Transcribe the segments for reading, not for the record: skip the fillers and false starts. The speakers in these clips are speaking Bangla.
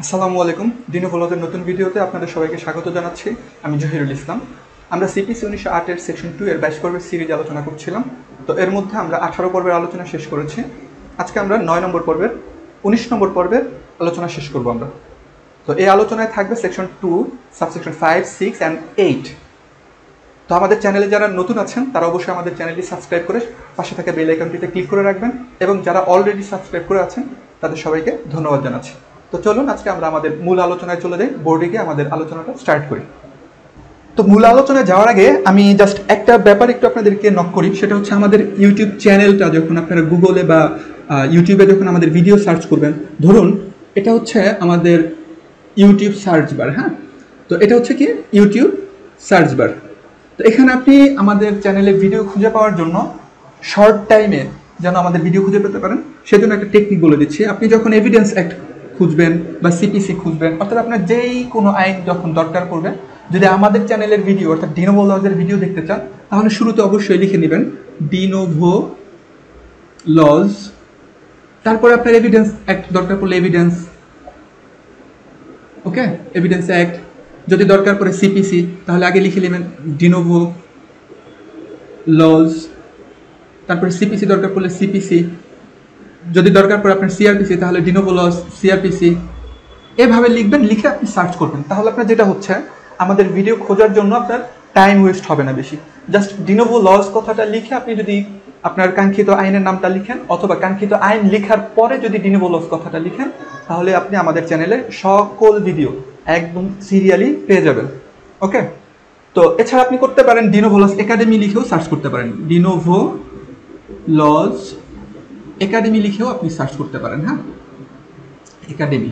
আসসালামু আলাইকুম। DenovoLaws এর নতুন ভিডিওতে আপনাদের সবাইকে স্বাগত জানাচ্ছি। আমি জহিরুল ইসলাম। আমরা CPC 1908 এর সেকশন 2 এর 22 পর্বের সিরিজ আলোচনা করছিলাম। তো এর মধ্যে আমরা 18 পর্বের আলোচনা শেষ করেছি। আজকে আমরা 9 নম্বর পর্বের 19 নম্বর পর্বের আলোচনা শেষ করব আমরা। তো এই আলোচনায় থাকবে সেকশন 2, সাবসেকশন 5, 6 এন্ড 8। তো আমাদের চ্যানেলে যারা নতুন আছেন তারা অবশ্যই আমাদের চ্যানেলটি সাবস্ক্রাইব করে পাশে থাকা বেল আইকনটিতে ক্লিক করে রাখবেন, এবং যারা অলরেডি সাবস্ক্রাইব করে আছেন তাদের সবাইকে ধন্যবাদ জানাচ্ছি। তো চলুন আজকে আমরা আমাদের মূল আলোচনায় চলে যাই, বোর্ডে গিয়ে আমাদের আলোচনাটা স্টার্ট করি। তো মূল আলোচনায় যাওয়ার আগে আমি জাস্ট একটা ব্যাপার একটু আপনাদেরকে নক করি, সেটা হচ্ছে আমাদের ইউটিউব চ্যানেলটা যখন আপনারা গুগলে বা ইউটিউবে যখন আমাদের ভিডিও সার্চ করবেন, ধরুন এটা হচ্ছে আমাদের ইউটিউব সার্চ বার। হ্যাঁ, তো এটা হচ্ছে কি ইউটিউব সার্চ বার। তো এখানে আপনি আমাদের চ্যানেলে ভিডিও খুঁজে পাওয়ার জন্য শর্ট টাইমে যেন আমাদের ভিডিও খুঁজে পেতে পারেন সেজন্য একটা টেকনিক বলে দিচ্ছি। আপনি যখন এভিডেন্স অ্যাক্ট খুঁজবেন বা সিপিসি খুঁজবেন, অর্থাৎ আপনার যেই কোনো আইন যখন দরকার পড়বে, যদি আমাদের চ্যানেলের ভিডিও অর্থাৎ DenovoLaws এর ভিডিও দেখতে চান, তাহলে শুরুতে অবশ্যই লিখে নেবেন DenovoLaws, তারপরে আপনার এভিডেন্স অ্যাক্ট দরকার পড়লে এভিডেন্স, ওকে, এভিডেন্স অ্যাক্ট। যদি দরকার পড়ে সিপিসি, তাহলে আগে লিখে নেবেন DenovoLaws, তারপরে সিপিসি দরকার পড়লে সিপিসি, যদি দরকার পড়ে আপনার সিআরপিসি তাহলে DenovoLaws সিআরপিসি, এভাবে লিখবেন। লিখে আপনি সার্চ করবেন, তাহলে আপনার যেটা হচ্ছে আমাদের ভিডিও খোঁজার জন্য আপনার টাইম ওয়েস্ট হবে না বেশি। জাস্ট DenovoLaws কথাটা লিখে আপনি যদি আপনার কাঙ্ক্ষিত আইনের নামটা লিখেন, অথবা কাঙ্ক্ষিত আইন লেখার পরে যদি DenovoLaws কথাটা লিখেন, তাহলে আপনি আমাদের চ্যানেলে সকল ভিডিও একদম সিরিয়ালি পেয়ে যাবেন। ওকে, তো এছাড়া আপনি করতে পারেন DenovoLaws একাডেমি লিখেও সার্চ করতে পারেন। DenovoLaws একাডেমি লিখেও আপনি সার্চ করতে পারেন। হ্যাঁ, একাডেমি।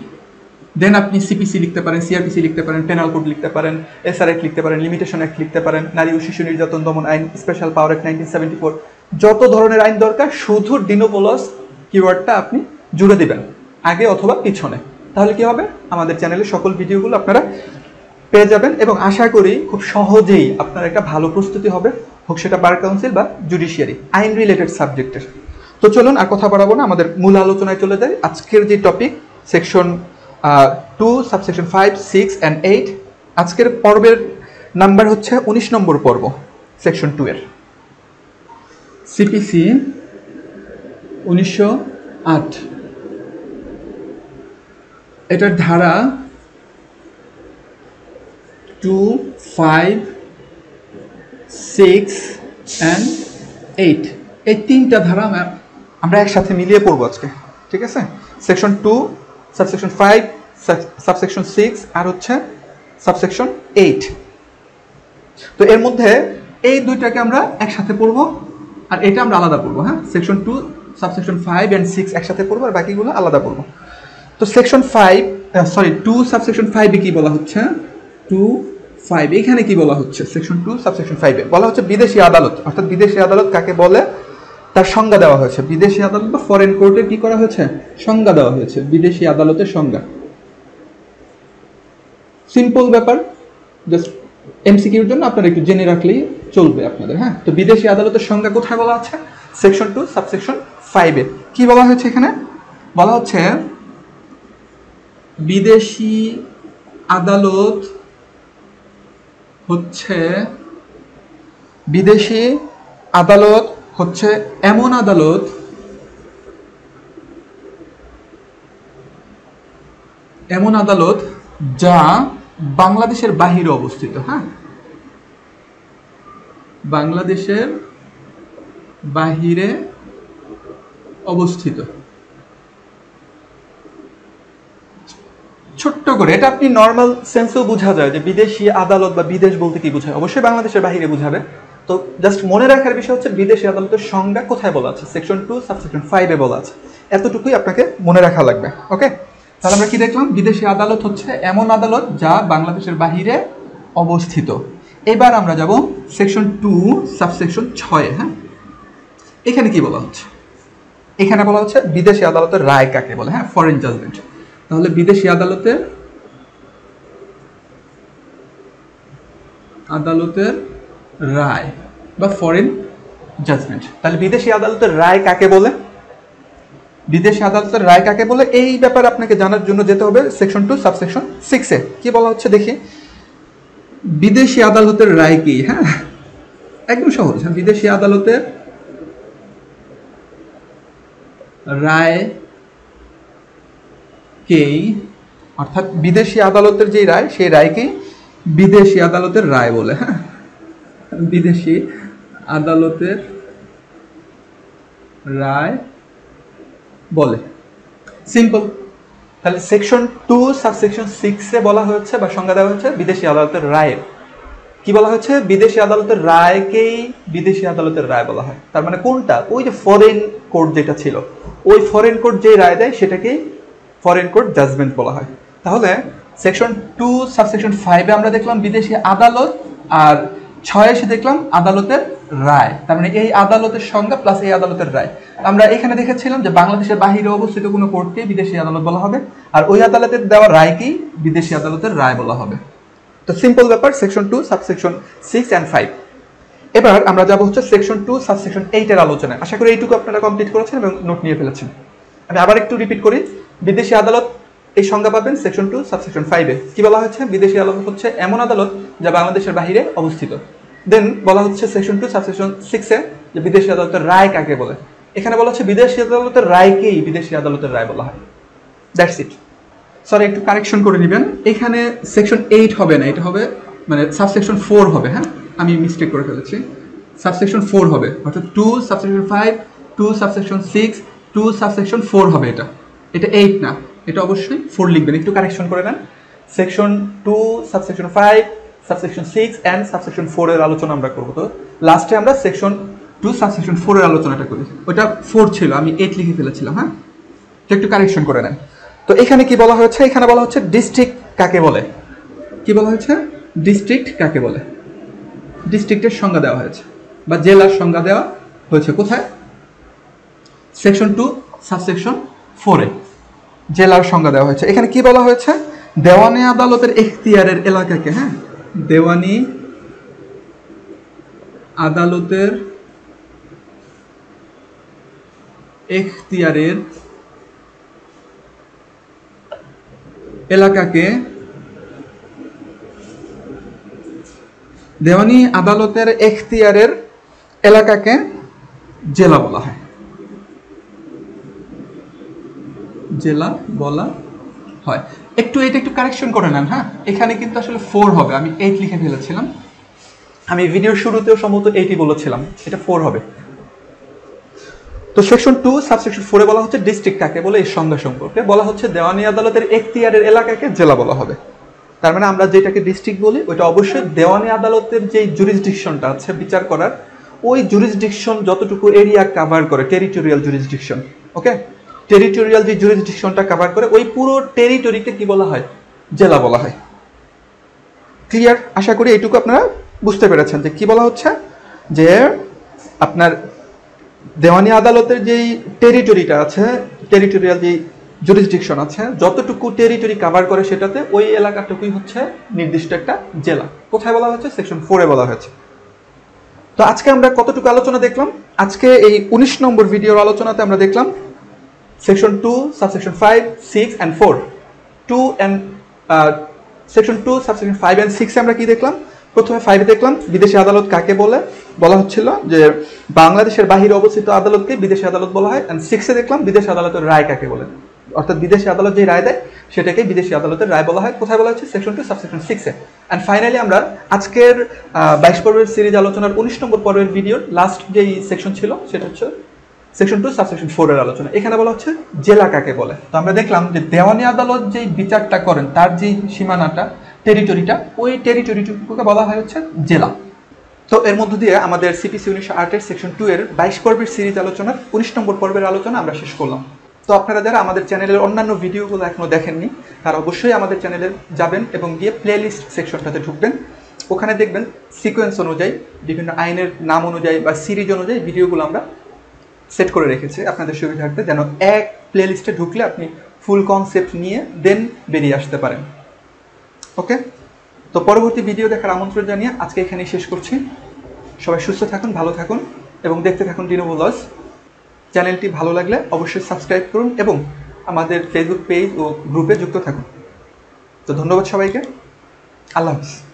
দেন আপনি সিপিসি লিখতে পারেন, সিআরপিসি লিখতে পারেন, পেনাল কোড লিখতে পারেন, এসআর অ্যাক্ট লিখতে পারেন, লিমিটেশন অ্যাক্ট লিখতে পারেন, নারী ও শিশু নির্যাতন দমন আইন, স্পেশাল পাওয়ার অ্যাক্ট 1974, যত ধরনের আইন দরকার শুধু DenovoLaws কিওয়ার্ডটা আপনি জুড়ে দিবেন আগে অথবা পিছনে। তাহলে কি হবে, আমাদের চ্যানেলের সকল ভিডিওগুলো আপনারা পেয়ে যাবেন, এবং আশা করি খুব সহজেই আপনার একটা ভালো প্রস্তুতি হবে, হোক সেটা বার কাউন্সিল বা জুডিশিয়ারি আইন রিলেটেড সাবজেক্টের। তো চলুন আর কথা বাড়াবো না, আমাদের মূল আলোচনায় চলে যাই। আজকের যে টপিক সেকশন 2, সাবসেকশন 5, 6 and 8। আজকের পর্বের নাম্বার হচ্ছে 19 নম্বর পর্ব সেকশন 2 এর সিপিসি 1908। এটার ধারা 2, 5, 6 and 8, এই তিনটা ধারা আমরা একসাথে মিলিয়ে পড়বো আজকে, ঠিক আছে? সেকশন 2, সাবসেকশন 5, সাবসেকশন 6 আর হচ্ছে সাবসেকশন 8। তো এর মধ্যে এই দুইটাকে আমরা একসাথে পড়বো, আর এটা আমরা আলাদা পড়বো। হ্যাঁ, সেকশন 2, সাবসেকশন 5 and 6 একসাথে পড়বো, আর বাকিগুলো আলাদা পড়বো। তো সেকশন 2 সাবসেকশন 5 এ কি বলা হচ্ছে? 2, 5 এখানে কি বলা হচ্ছে? সেকশন 2 সাবসেকশন 5 এ বলা হচ্ছে বিদেশি আদালত, অর্থাৎ বিদেশি আদালত কাকে বলে তার সংজ্ঞা দেওয়া হয়েছে। বিদেশি আদালত বা ফরেন কোর্টে কি করা হয়েছে? সংজ্ঞা দেওয়া হয়েছে, বিদেশি আদালতের সংজ্ঞা। সিম্পল ব্যাপার, জাস্ট এমসিকিউর জন্য আপনারা একটু জেনে রাখলেই চলবে আপনাদের। হ্যাঁ, তো বিদেশি আদালতের সংজ্ঞা কোথায় বলা আছে? সেকশন 2 সাবসেকশন 5 এ কি বলা হয়েছে? এখানে বলা হচ্ছে বিদেশি আদালত হচ্ছে এমন আদালত যা বাংলাদেশের বাহিরে অবস্থিত। হ্যাঁ, বাংলাদেশের বাহিরে অবস্থিত। ছোট্ট করে এটা আপনি নর্মাল সেন্সেও বোঝা যায় যে বিদেশি আদালত বা বিদেশ বলতে কি বোঝায়। অবশ্যই বাংলাদেশের বাহিরে বোঝাবে। তো জাস্ট মনে রাখার বিষয় হচ্ছে বিদেশি আদালতের সংজ্ঞা কোথায় বলা আছে? সেকশন 2 সাবসেকশন 5 এ বলা আছে। এতটুকুই আপনাকে মনে রাখা লাগবে। ওকে, তাহলে আমরা কি দেখলাম? বিদেশি আদালত হচ্ছে এমন আদালত যা বাংলাদেশের বাহিরে অবস্থিত। এবার আমরা যাব সেকশন 2 সাবসেকশন 6 এ। হ্যাঁ, এখানে কি বলা হচ্ছে? এখানে বলা হচ্ছে বিদেশি আদালতের রায় কাকে বলে। হ্যাঁ, ফরেন জাজমেন্ট। তাহলে বিদেশি আদালতের রায় বা ফরেন জাজমেন্ট। তাহলে বিদেশি আদালতের রায় কাকে বলে? বিদেশি আদালতের রায় কাকে বলে এই ব্যাপারে আপনাকে জানার জন্য যেতে হবে সেকশন 2 সাবসেকশন 6 এ। কি বলা হচ্ছে দেখি, বিদেশি আদালতের রায় কি? হ্যাঁ, একদম সহজ। বিদেশি আদালতের রায় কেই, অর্থাৎ বিদেশি আদালতের যে রায় সেই রায়কেই বিদেশি আদালতের রায় বলে। হ্যাঁ, বিদেশি আদালতের রায় বলে, সিম্পল। তাহলে সেকশন 2 সাবসেকশন 6 এ বলা হয়েছে বা সংজ্ঞা দেওয়া হয়েছে বিদেশি আদালতের রায়ের। কি বলা হচ্ছে? বিদেশি আদালতের রায়কেই বিদেশি আদালতের রায় বলা হয়। তার মানে কোনটা? ওই যে ফরেন কোর্ট যেটা ছিল, ওই ফরেন কোর্ট যে রায় দেয় সেটাকেই ফরেন কোর্ট জাজমেন্ট বলা হয়। তাহলে সেকশন 2 সাবসেকশন 5 এ আমরা দেখলাম বিদেশি আদালত, আর 6 এসে দেখলাম আদালতের রায়। তার মানে এই আদালতের সংজ্ঞা প্লাস এই আদালতের রায়। আমরা এখানে দেখেছিলাম যে বাংলাদেশের বাহিরে অবস্থিত কোনো কোর্টকে বিদেশি আদালত বলা হবে, আর ওই আদালতের দেওয়া রায়কেই বিদেশি আদালতের রায় বলা হবে। তো সিম্পল ব্যাপার সেকশন 2 সাবসেকশন 6 এন্ড 5। এবার আমরা যাব হচ্ছে সেকশন 2 সাবসেকশন 8 এর আলোচনায়। আশা করি এইটুকু আপনারা কমপ্লিট করেছেন এবং নোট নিয়ে ফেলেছেন। আমি আবার একটু রিপিট করি, বিদেশি আদালত এই সংজ্ঞা পাবেন সেকশন 2 সাবসেকশন 5 এ। কি বলা হচ্ছে? বিদেশি আদালত হচ্ছে এমন আদালত যা বাংলাদেশের বাহিরে অবস্থিত। দেন বলা হচ্ছে সেকশন 2 সাবসেকশন 6 এ যে বিদেশি আদালতের রায় কাকে বলে। এখানে বলা হচ্ছে বিদেশি আদালতের রায়কেই বিদেশি আদালতের রায় বলা হয়। That's it. সরি, একটু কারেকশন করে নেবেন, এখানে সেকশন 8 হবে না, এটা হবে মানে সাবসেকশন 4 হবে। হ্যাঁ, আমি মিস্টেক করে ফেলেছি, সাবসেকশন 4 হবে, অর্থাৎ 2 সাবসেকশন 5, 2 সাবসেকশন 6, 2 সাবসেকশন 4 হবে। এটা 8 না, এটা অবশ্যই 4 লিখবেন। একটু কারেকশন করে নেন। Section 2 subsection 5, subsection 6 and subsection 4 এর আলোচনা আমরা করব। তো লাস্টে আমরা সেকশন 2 সাবসেকশন 4 এর আলোচনাটা করি। ওটা 4 ছিল, আমি 8 লিখে ফেলেছিলাম। হ্যাঁ, একটু কারেকশন করে নেন। তো এখানে কি বলা হয়েছে? এখানে বলা হচ্ছে ডিস্ট্রিক্ট কাকে বলে। কি বলা হয়েছে? ডিস্ট্রিক্ট কাকে বলে। ডিস্ট্রিক্টের সংজ্ঞা দেওয়া হয়েছে বা জেলার সংজ্ঞা দেওয়া হয়েছে। কোথায়? সেকশন 2 সাবসেকশন 4 এ জেলার সংজ্ঞা দেওয়া হয়েছে। এখানে কি বলা হয়েছে? দেওয়ানি আদালতের এখতিয়ারের এলাকাকে, হ্যাঁ, দেওয়ানি আদালতের এখতিয়ারের এলাকাকে, দেওয়ানি আদালতের এখতিয়ারের এলাকাকে জেলা বলা হয়। জেলা বলা হয়। এটা একটু কারেকশন করে নেন। হ্যাঁ, এখানে কিন্তু আসলে 4 হবে, আমি 8 লিখে ফেলেছিলাম। আমি ভিডিওর শুরুতেও সম্ভবত 8ই বলেছিলাম, এটা 4 হবে। তো সেকশন 2 সাবসেকশন 4 এ বলা হচ্ছে ডিস্ট্রিক্ট কাকে বলে এই সংজ্ঞা সম্পর্কে বলা হচ্ছে দেওয়ানি আদালতের এখতিয়ারের এলাকাকে জেলা বলা হবে। তার মানে আমরা যেটাকে ডিস্ট্রিক্ট বলি ওইটা অবশ্যই দেওয়ানি আদালতের যে জুরিসডিকশনটা আছে বিচার করার, ওই জুরিসডিকশন যতটুকু এরিয়া কভার করে, টেরিটোরিয়াল জুরিসডিকশন। ওকে, টেরিটোরিয়াল যে জুরিসডিকশনটা কভার করে ওই পুরো টেরিটরিকে কি বলা হয়? জেলা বলা হয়। ক্লিয়ার? আশা করি এইটুকু আপনারা বুঝতে পেরেছেন যে কি বলা হচ্ছে, যে আপনার দেওয়ানি আদালতের যেই টেরিটরিটা আছে, টেরিটোরিয়াল যে জুরিসডিকশন আছে, যতটুকু টেরিটরি কভার করে সেটাতে ওই এলাকাটুকুই হচ্ছে নির্দিষ্ট একটা জেলা। কোথায় বলা হচ্ছে? সেকশন 4 এ বলা হয়েছে। তো আজকে আমরা কতটুকু আলোচনা দেখলাম? আজকে এই 19 নম্বর ভিডিওর আলোচনাতে আমরা দেখলাম section 2 subsection 5, 6 and 4। Section 2 subsection 5 and 6 এ আমরা কি দেখলাম? প্রথমে 5 এ দেখলাম বিদেশি আদালত কাকে বলে, বলা হচ্ছিল যে বাংলাদেশের বাহিরে অবস্থিত আদালতকে বিদেশি আদালত বলা হয়। এন্ড 6 এ দেখলাম বিদেশি আদালতের রায় কাকে বলে, অর্থাৎ বিদেশি আদালত যে রায় দেয় সেটাকে বিদেশি আদালতের রায় বলা হয়। কোথায় বলা হচ্ছে? সেকশন 2 সাবসেকশন 6 এ। এন্ড ফাইনালি আমরা আজকের 22 পর্বের সিরিজ আলোচনার 19 নম্বর পর্বের ভিডিওর লাস্ট যেই সেকশন ছিল সেটা হচ্ছে সেকশন 2 সাবসেকশন 4 এর আলোচনা। এখানে বলা হচ্ছে জেলা কাকে বলে। তো আমরা দেখলাম যে দেওয়ানি আদালত যেই বিচারটা করেন তার যেই সীমানাটা, টেরিটরিটা, ওই টেরিটরিটুকুকে বলা হয় হচ্ছে জেলা। তো এর মধ্য দিয়ে আমাদের সিপিসি 1908 এর সেকশন 2 এর 22 পর্বের সিরিজ আলোচনার 19 নম্বর পর্বের আলোচনা আমরা শেষ করলাম। তো আপনারা যারা আমাদের চ্যানেলের অন্যান্য ভিডিওগুলো এখনো দেখেননি তারা অবশ্যই আমাদের চ্যানেলে যাবেন এবং গিয়ে প্লেলিস্ট সেকশনটাতে ঢুকবেন। ওখানে দেখবেন সিকোয়েন্স অনুযায়ী, বিভিন্ন আইনের নাম অনুযায়ী বা সিরিজ অনুযায়ী ভিডিওগুলো আমরা সেট করে রেখেছি আপনাদের সুবিধার্থে, যেন এক প্লেলিস্টে ঢুকলে আপনি ফুল কনসেপ্ট নিয়ে দেন বেরিয়ে আসতে পারেন। ওকে, তো পরবর্তী ভিডিও দেখার আমন্ত্রণ জানিয়ে আজকে এখানেই শেষ করছি। সবাই সুস্থ থাকুন, ভালো থাকুন এবং দেখতে থাকুন DenovoLaws। চ্যানেলটি ভালো লাগলে অবশ্যই সাবস্ক্রাইব করুন এবং আমাদের ফেসবুক পেজ ও গ্রুপে যুক্ত থাকুন। তো ধন্যবাদ সবাইকে। আল্লাহ হাফিজ।